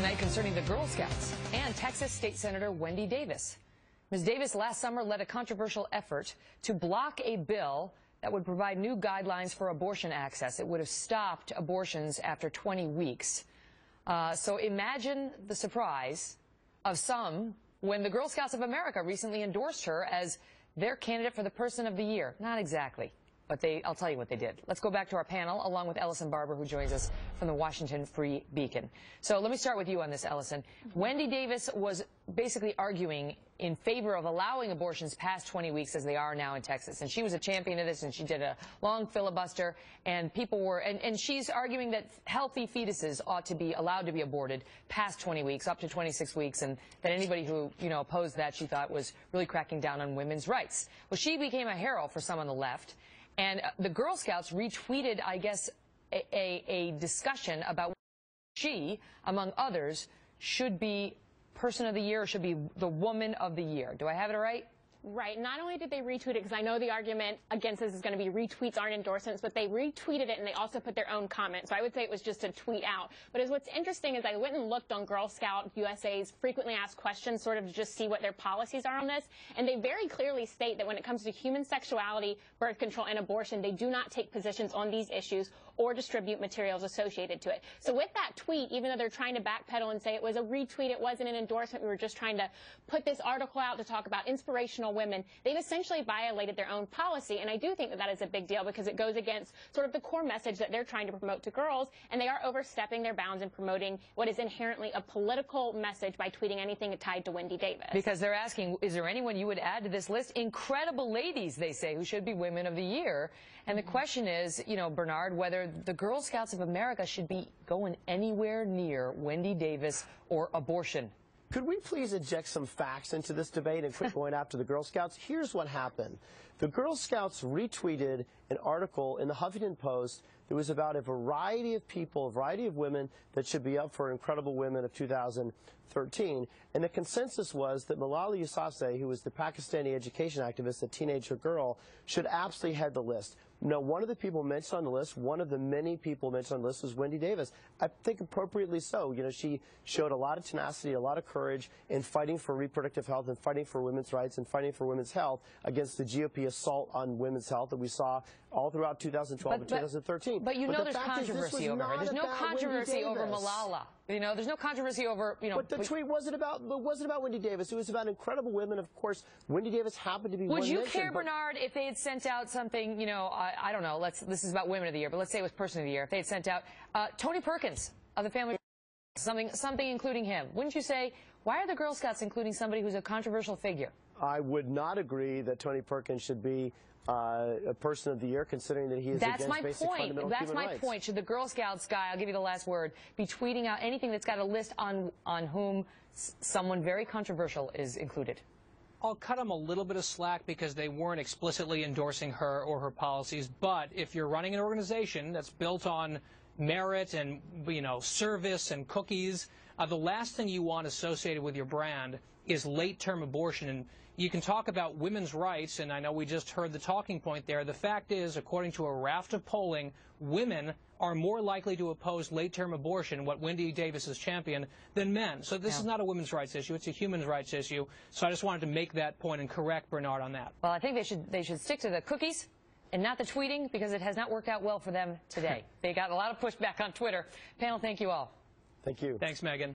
tonight concerning the Girl Scouts and Texas State Senator Wendy Davis. Ms. Davis last summer led a controversial effort to block a bill that would provide new guidelines for abortion access. It would have stopped abortions after 20 weeks. So imagine the surprise of some when the Girl Scouts of America recently endorsed her as their candidate for the Person of the Year. Not exactly, but I'll tell you what they did. Let's go back to our panel, along with Ellison Barber, who joins us from the Washington Free Beacon. So let me start with you on this, Ellison. Wendy Davis was basically arguing in favor of allowing abortions past 20 weeks as they are now in Texas. And she was a champion of this, and she did a long filibuster, and people were, and she's arguing that healthy fetuses ought to be allowed to be aborted past 20 weeks, up to 26 weeks, and that anybody who, opposed that she thought was really cracking down on women's rights. Well, she became a hero for some on the left. And the Girl Scouts retweeted, I guess, a discussion about she, among others, should be Person of the Year or should be the Woman of the Year. Do I have it right? Right. Not only did they retweet it, because I know the argument against this is going to be retweets aren't endorsements, but they retweeted it and they also put their own comment. So I would say it was just a tweet out. But what's interesting is I went and looked on Girl Scout USA's frequently asked questions, sort of to just see what their policies are on this. And they very clearly state that when it comes to human sexuality, birth control, and abortion, they do not take positions on these issues or distribute materials associated to it. So with that tweet, even though they're trying to backpedal and say it was a retweet, it wasn't an endorsement, we were just trying to put this article out to talk about inspirational women, they've essentially violated their own policy. And I do think that that is a big deal because it goes against sort of the core message that they're trying to promote to girls, and they are overstepping their bounds and promoting what is inherently a political message by tweeting anything tied to Wendy Davis. Because they're asking, is there anyone you would add to this list? Incredible ladies, they say, who should be Women of the Year. And the question is, Bernard, whether the Girl Scouts of America should be going anywhere near Wendy Davis or abortion. Could we please inject some facts into this debate and quit going after the Girl Scouts? Here's what happened. The Girl Scouts retweeted an article in the Huffington Post that was about a variety of people, a variety of women that should be up for Incredible Women of 2013. And the consensus was that Malala Yousafzai, who was the Pakistani education activist, a teenager girl, should absolutely head the list. Now, one of the people mentioned on the list, one of the many people mentioned on the list was Wendy Davis. I think appropriately so. She showed a lot of tenacity, a lot of courage in fighting for reproductive health and fighting for women's rights and fighting for women's health against the GOP assault on women's health that we saw all throughout 2012 and 2013. But there's controversy over her. There's no controversy over Malala. There's no controversy over, But the tweet wasn't about Wendy Davis. It was about Incredible Women. Of course, Wendy Davis happened to be one mentioned. Would you care, but Bernard, if they had sent out something, I don't know, this is about Women of the Year, but let's say it was Person of the Year. If they had sent out Tony Perkins of the family, something including him. Wouldn't you say, why are the Girl Scouts including somebody who's a controversial figure? I would not agree that Tony Perkins should be a Person of the Year, considering that he is against basic fundamental human rights. That's my point. Should the Girl Scouts guy, I'll give you the last word, be tweeting out anything that's got a list on whom someone very controversial is included? I'll cut them a little bit of slack because they weren't explicitly endorsing her or her policies. But if you're running an organization that's built on merit and, service and cookies, the last thing you want associated with your brand is late-term abortion. And you can talk about women's rights, and I know we just heard the talking point there. The fact is, according to a raft of polling, women are more likely to oppose late-term abortion, what Wendy Davis has championed, than men. So this is not a women's rights issue. It's a human rights issue. So I just wanted to make that point and correct Bernard on that. Well, I think they should stick to the cookies and not the tweeting, because it has not worked out well for them today. They got a lot of pushback on Twitter. Panel, thank you all. Thank you. Thanks, Megyn.